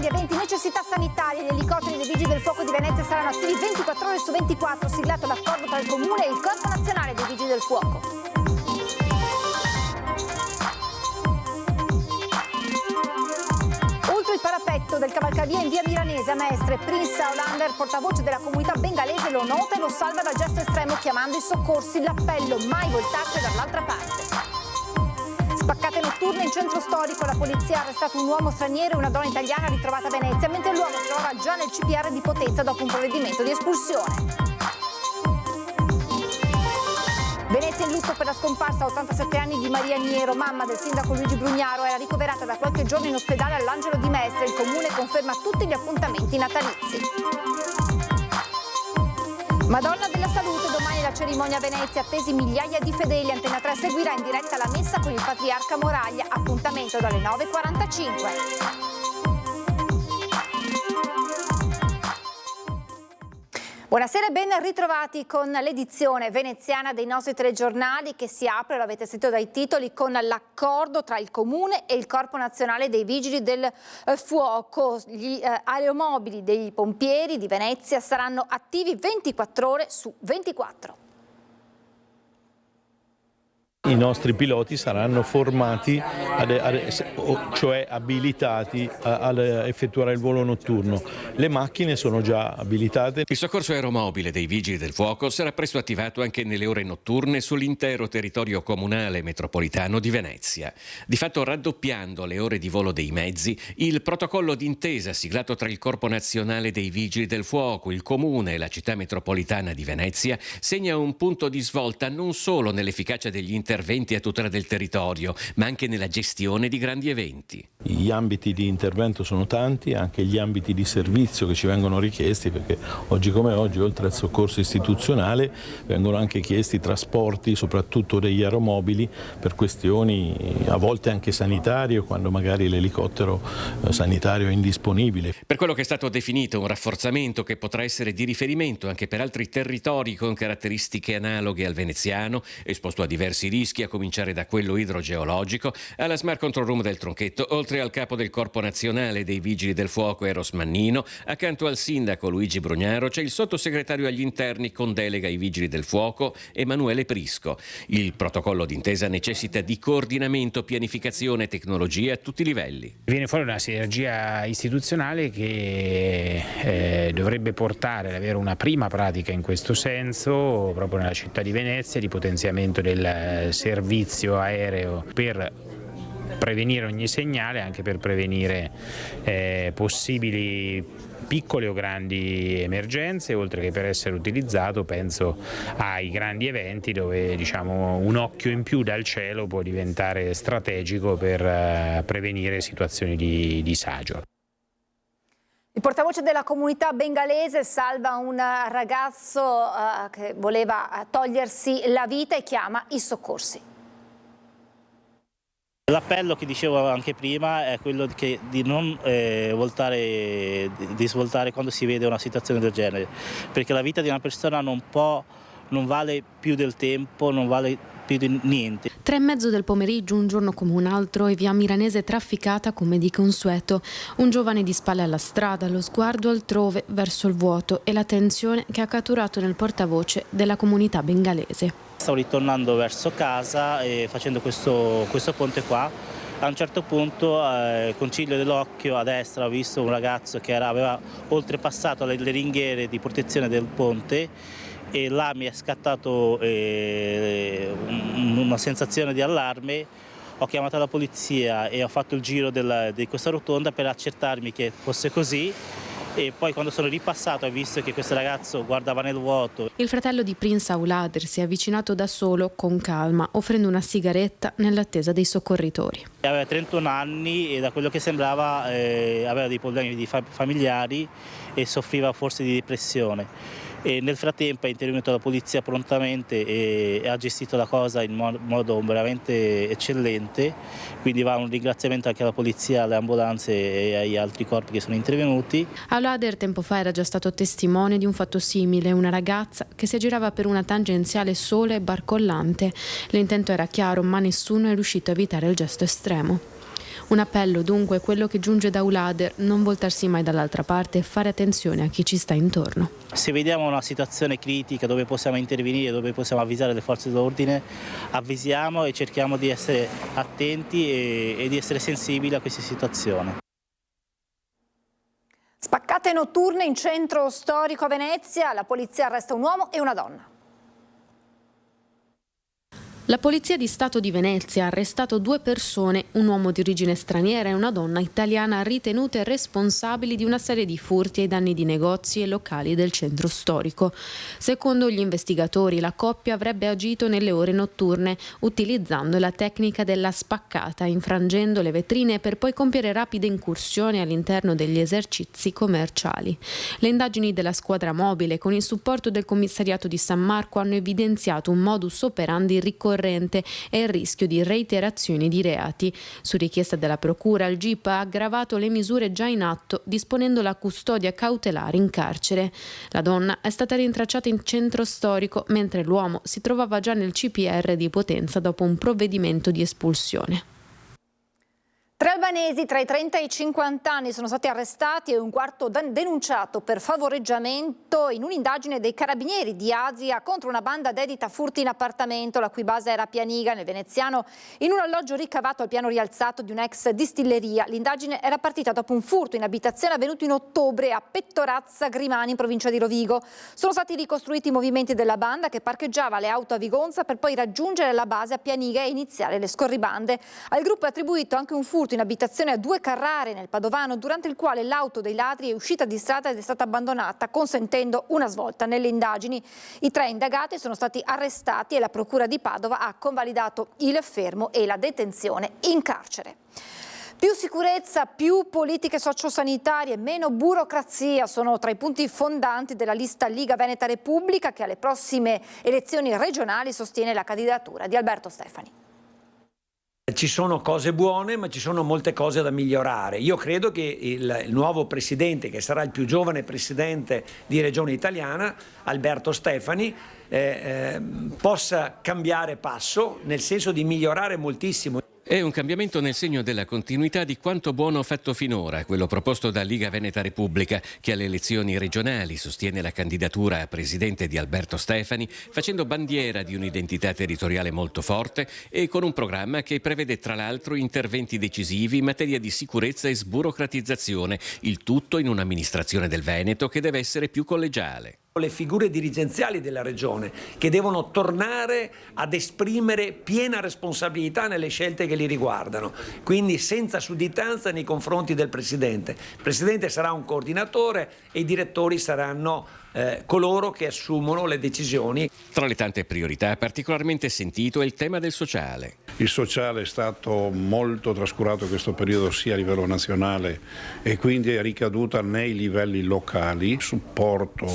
grandi eventi, necessità sanitarie, gli elicotteri dei Vigili del Fuoco di Venezia saranno attivi 24 ore su 24, siglato l'accordo tra il Comune e il Corpo Nazionale dei Vigili del Fuoco. Oltre il parapetto del cavalcavia in via Milanese a Mestre, Prince Aulander, portavoce della comunità bengalese, lo nota e lo salva dal gesto estremo chiamando i soccorsi. L'appello: mai voltarsi dall'altra parte. Spaccate notturne in centro storico, la polizia ha arrestato un uomo straniero e una donna italiana ritrovata a Venezia, mentre l'uomo si trovava già nel CPR di Potenza dopo un provvedimento di espulsione. Venezia in lutto per la scomparsa a 87 anni di Maria Niero, mamma del sindaco Luigi Brugnaro, era ricoverata da qualche giorno in ospedale all'Angelo di Mestre. Il comune conferma tutti gli appuntamenti natalizi. Madonna della Salute, domani la cerimonia a Venezia, attesi migliaia di fedeli. Antena 3 seguirà in diretta la messa con il patriarca Moraglia, appuntamento dalle 9:45. Buonasera e ben ritrovati con l'edizione veneziana dei nostri telegiornali che si apre, lo avete sentito dai titoli, con l'accordo tra il Comune e il Corpo Nazionale dei Vigili del Fuoco. Gli aeromobili dei pompieri di Venezia saranno attivi 24 ore su 24. I nostri piloti saranno formati, cioè abilitati ad effettuare il volo notturno. Le macchine sono già abilitate. Il soccorso aeromobile dei Vigili del Fuoco sarà presto attivato anche nelle ore notturne sull'intero territorio comunale e metropolitano di Venezia. Di fatto raddoppiando le ore di volo dei mezzi, il protocollo d'intesa siglato tra il Corpo Nazionale dei Vigili del Fuoco, il Comune e la città metropolitana di Venezia segna un punto di svolta non solo nell'efficacia degli interventi a tutela del territorio, ma anche nella gestione di grandi eventi. Gli ambiti di intervento sono tanti, anche gli ambiti di servizio che ci vengono richiesti, perché oggi come oggi, oltre al soccorso istituzionale, vengono anche chiesti trasporti, soprattutto degli aeromobili, per questioni a volte anche sanitarie, quando magari l'elicottero sanitario è indisponibile. Per quello che è stato definito un rafforzamento che potrà essere di riferimento anche per altri territori con caratteristiche analoghe al veneziano, esposto a diversi rischi, a cominciare da quello idrogeologico, alla Smart Control Room del Tronchetto, oltre al capo del Corpo Nazionale dei Vigili del Fuoco Eros Mannino, accanto al sindaco Luigi Brugnaro c'è il sottosegretario agli interni con delega ai Vigili del Fuoco Emanuele Prisco. Il protocollo d'intesa necessita di coordinamento, pianificazione e tecnologia a tutti i livelli. Viene fuori una sinergia istituzionale che dovrebbe portare ad avere una prima pratica in questo senso proprio nella città di Venezia, di potenziamento del servizio aereo per prevenire ogni segnale, anche per prevenire possibili piccole o grandi emergenze, oltre che per essere utilizzato, penso, ai grandi eventi dove un occhio in più dal cielo può diventare strategico per prevenire situazioni di disagio. Il portavoce della comunità bengalese salva un ragazzo che voleva togliersi la vita e chiama i soccorsi. L'appello che dicevo anche prima è quello di non svoltare quando si vede una situazione del genere, perché la vita di una persona non vale più del tempo, non vale più di niente. 3:30 del pomeriggio, un giorno come un altro, e via Milanese trafficata come di consueto. Un giovane di spalle alla strada, lo sguardo altrove verso il vuoto e la tensione che ha catturato nel portavoce della comunità bengalese. Stavo ritornando verso casa e facendo questo ponte qua. A un certo punto, con ciglio dell'occhio a destra, ho visto un ragazzo che aveva oltrepassato le ringhiere di protezione del ponte, e là mi è scattato una sensazione di allarme. Ho chiamato la polizia e ho fatto il giro di questa rotonda per accertarmi che fosse così, e poi quando sono ripassato ho visto che questo ragazzo guardava nel vuoto. Il fratello di Prince Aulander si è avvicinato da solo, con calma, offrendo una sigaretta nell'attesa dei soccorritori. Aveva 31 anni e da quello che sembrava aveva dei problemi familiari e soffriva forse di depressione. E nel frattempo è intervenuta la polizia prontamente e ha gestito la cosa in modo veramente eccellente, quindi va un ringraziamento anche alla polizia, alle ambulanze e agli altri corpi che sono intervenuti. Aulander tempo fa era già stato testimone di un fatto simile, una ragazza che si aggirava per una tangenziale sola e barcollante. L'intento era chiaro, ma nessuno è riuscito a evitare il gesto estremo. Un appello dunque quello che giunge da Eulader: non voltarsi mai dall'altra parte e fare attenzione a chi ci sta intorno. Se vediamo una situazione critica dove possiamo intervenire, dove possiamo avvisare le forze dell'ordine, avvisiamo e cerchiamo di essere attenti e di essere sensibili a queste situazioni. Spaccate notturne in centro storico a Venezia, la polizia arresta un uomo e una donna. La Polizia di Stato di Venezia ha arrestato 2 persone, un uomo di origine straniera e una donna italiana, ritenute responsabili di una serie di furti ai danni di negozi e locali del centro storico. Secondo gli investigatori, la coppia avrebbe agito nelle ore notturne, utilizzando la tecnica della spaccata, infrangendo le vetrine per poi compiere rapide incursioni all'interno degli esercizi commerciali. Le indagini della squadra mobile, con il supporto del commissariato di San Marco, hanno evidenziato un modus operandi ricorrente e il rischio di reiterazioni di reati. Su richiesta della Procura, il GIP ha aggravato le misure già in atto, disponendo la custodia cautelare in carcere. La donna è stata rintracciata in centro storico, mentre l'uomo si trovava già nel CPR di Potenza dopo un provvedimento di espulsione. 3 albanesi tra i 30 e i 50 anni sono stati arrestati e un quarto denunciato per favoreggiamento in un'indagine dei carabinieri di Asia contro una banda dedita a furti in appartamento, la cui base era a Pianiga, nel veneziano, in un alloggio ricavato al piano rialzato di un'ex distilleria. L'indagine era partita dopo un furto in abitazione avvenuto in ottobre a Pettorazza Grimani, in provincia di Rovigo. Sono stati ricostruiti i movimenti della banda che parcheggiava le auto a Vigonza per poi raggiungere la base a Pianiga e iniziare le scorribande. Al gruppo è attribuito anche un furto in abitazione a 2 Carrare nel Padovano, durante il quale l'auto dei ladri è uscita di strada ed è stata abbandonata, consentendo una svolta nelle indagini. I 3 indagati sono stati arrestati e la Procura di Padova ha convalidato il fermo e la detenzione in carcere. Più sicurezza, più politiche sociosanitarie, meno burocrazia sono tra i punti fondanti della lista Liga Veneta Repubblica, che alle prossime elezioni regionali sostiene la candidatura di Alberto Stefani. Ci sono cose buone, ma ci sono molte cose da migliorare. Io credo che il nuovo presidente, che sarà il più giovane presidente di Regione Italiana, Alberto Stefani, possa cambiare passo, nel senso di migliorare moltissimo. È un cambiamento nel segno della continuità di quanto buono fatto finora, quello proposto da Liga Veneta Repubblica, che alle elezioni regionali sostiene la candidatura a presidente di Alberto Stefani, facendo bandiera di un'identità territoriale molto forte e con un programma che prevede tra l'altro interventi decisivi in materia di sicurezza e sburocratizzazione, il tutto in un'amministrazione del Veneto che deve essere più collegiale. Le figure dirigenziali della Regione, che devono tornare ad esprimere piena responsabilità nelle scelte che li riguardano, quindi senza sudditanza nei confronti del Presidente. Il Presidente sarà un coordinatore e i direttori saranno coloro che assumono le decisioni. Tra le tante priorità particolarmente sentito è il tema del sociale. Il sociale è stato molto trascurato in questo periodo sia a livello nazionale e quindi è ricaduta nei livelli locali. Il supporto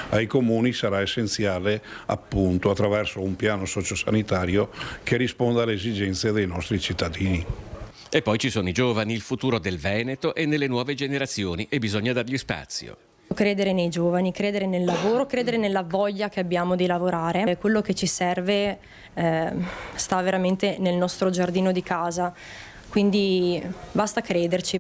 ai comuni sarà essenziale appunto attraverso un piano sociosanitario che risponda alle esigenze dei nostri cittadini. E poi ci sono i giovani, il futuro del Veneto e nelle nuove generazioni, e bisogna dargli spazio. Credere nei giovani, credere nel lavoro, credere nella voglia che abbiamo di lavorare. Quello che ci serve sta veramente nel nostro giardino di casa, quindi basta crederci.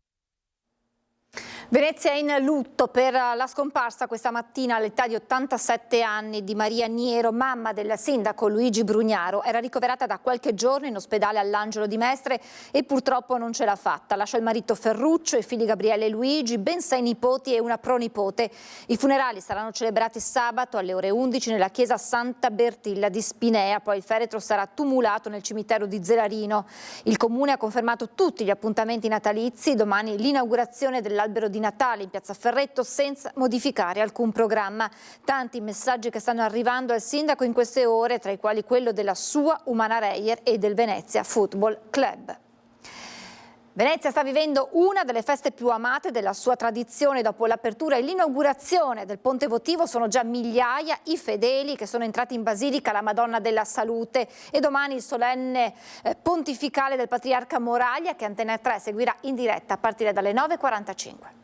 Venezia è in lutto per la scomparsa questa mattina all'età di 87 anni di Maria Niero, mamma del sindaco Luigi Brugnaro. Era ricoverata da qualche giorno in ospedale all'Angelo di Mestre e purtroppo non ce l'ha fatta. Lascia il marito Ferruccio, i figli Gabriele e Luigi, ben 6 nipoti e una pronipote. I funerali saranno celebrati sabato alle ore 11 nella chiesa Santa Bertilla di Spinea, poi il feretro sarà tumulato nel cimitero di Zelarino. Il comune ha confermato tutti gli appuntamenti natalizi, domani l'inaugurazione dell'albero di Natale in piazza Ferretto senza modificare alcun programma. Tanti messaggi che stanno arrivando al sindaco in queste ore, tra i quali quello della sua Umana Reyer e del Venezia Football Club. Venezia sta vivendo una delle feste più amate della sua tradizione. Dopo l'apertura e l'inaugurazione del Ponte Votivo sono già migliaia i fedeli che sono entrati in Basilica alla Madonna della Salute, e domani il solenne pontificale del Patriarca Moraglia, che Antena 3 seguirà in diretta a partire dalle 9:45.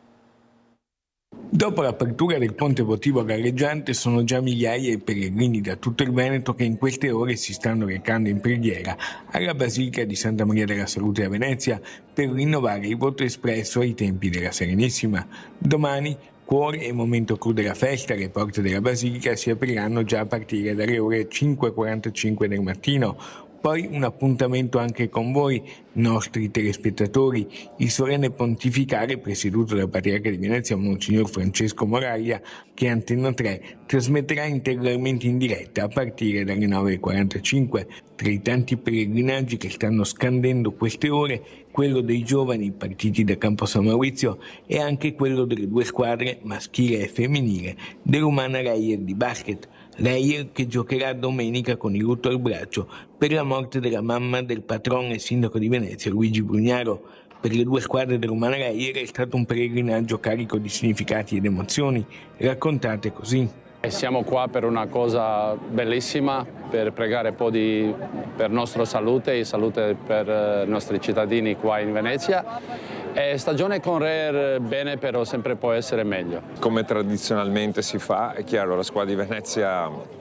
Dopo l'apertura del ponte votivo galleggiante sono già migliaia i pellegrini da tutto il Veneto che in queste ore si stanno recando in preghiera alla Basilica di Santa Maria della Salute a Venezia per rinnovare il voto espresso ai tempi della Serenissima. Domani, cuore e momento clou della festa, le porte della Basilica si apriranno già a partire dalle ore 5:45 del mattino. Poi un appuntamento anche con voi, nostri telespettatori, il solenne pontificale presieduto dal Patriarca di Venezia, Monsignor Francesco Moraglia, che Antenna 3 trasmetterà integralmente in diretta a partire dalle 9:45. Tra i tanti pellegrinaggi che stanno scandendo queste ore, quello dei giovani partiti da Campo San Maurizio e anche quello delle due squadre, maschile e femminile, dell'Umana Reyer di basket. Reyer che giocherà domenica con il lutto al braccio per la morte della mamma del patron e sindaco di Venezia, Luigi Brugnaro. Per le due squadre dell'Umana Reyer è stato un pellegrinaggio carico di significati ed emozioni, raccontate così. Siamo qua per una cosa bellissima, per pregare un po' per nostra salute e salute per i nostri cittadini qua in Venezia. Stagione con Reyer bene, però sempre può essere meglio. Come tradizionalmente si fa, è chiaro, la squadra di Venezia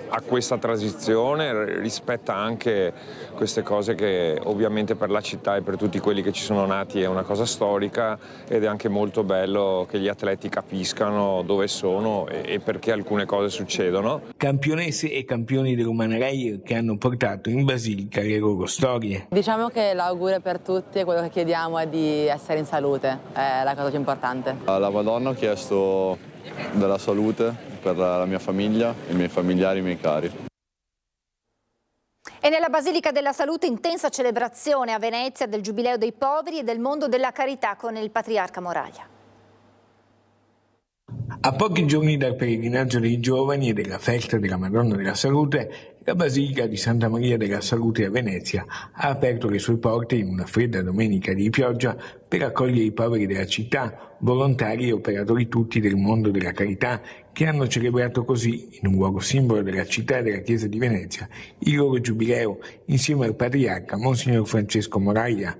ha questa tradizione, rispetta anche queste cose che ovviamente per la città e per tutti quelli che ci sono nati è una cosa storica, ed è anche molto bello che gli atleti capiscano dove sono e perché alcune cose succedono. Campionesse e campioni dell'Umana Reyer che hanno portato in Basilica le loro storie. Diciamo che l'augurio per tutti e quello che chiediamo è di essere in salute, è la cosa più importante. Alla Madonna ho chiesto della salute per la mia famiglia, i miei familiari, i miei cari. E nella Basilica della Salute intensa celebrazione a Venezia del Giubileo dei Poveri e del Mondo della Carità con il Patriarca Moraglia. A pochi giorni dal pellegrinaggio dei giovani e della festa della Madonna della Salute, la Basilica di Santa Maria della Salute a Venezia ha aperto le sue porte in una fredda domenica di pioggia per accogliere i poveri della città, volontari e operatori tutti del mondo della carità, che hanno celebrato così, in un luogo simbolo della città e della Chiesa di Venezia, il loro giubileo insieme al Patriarca Monsignor Francesco Moraglia.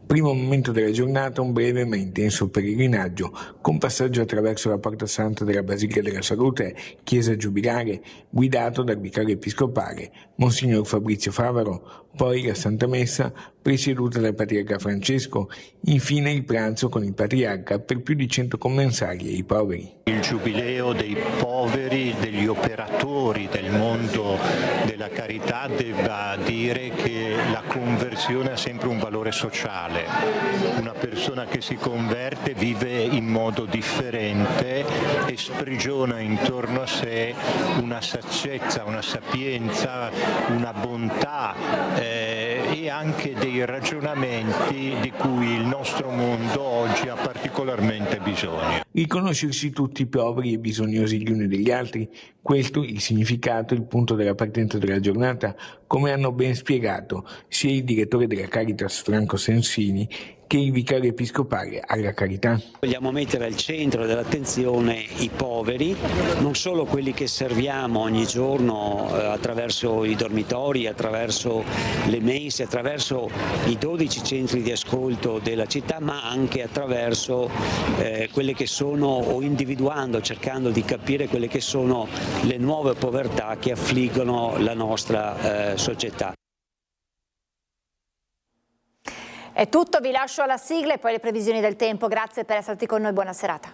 Primo momento della giornata, un breve ma intenso pellegrinaggio, con passaggio attraverso la Porta Santa della Basilica della Salute, chiesa giubilare, guidato dal vicario episcopale, Monsignor Fabrizio Favaro, poi la Santa Messa, presieduta dal Patriarca Francesco, infine il pranzo con il Patriarca per più di 100 commensali e i poveri. Il giubileo dei poveri, degli operatori del mondo della carità debba dire che la conversione ha sempre un valore sociale. Una persona che si converte vive in modo differente e sprigiona intorno a sé una saggezza, una sapienza, una bontà e anche dei ragionamenti di cui il nostro mondo oggi ha particolarmente bisogno. Riconoscersi tutti poveri e bisognosi gli uni degli altri, questo il significato, il punto della partenza della giornata, come hanno ben spiegato sia il direttore della Caritas Franco Sensini che il vicario episcopale alla carità. Vogliamo mettere al centro dell'attenzione i poveri, non solo quelli che serviamo ogni giorno attraverso i dormitori, attraverso le mense, attraverso i 12 centri di ascolto della città, ma anche attraverso quelle che sono, o individuando, cercando di capire quelle che sono le nuove povertà che affliggono la nostra società. È tutto, vi lascio alla sigla e poi le previsioni del tempo. Grazie per essere stati con noi, buona serata.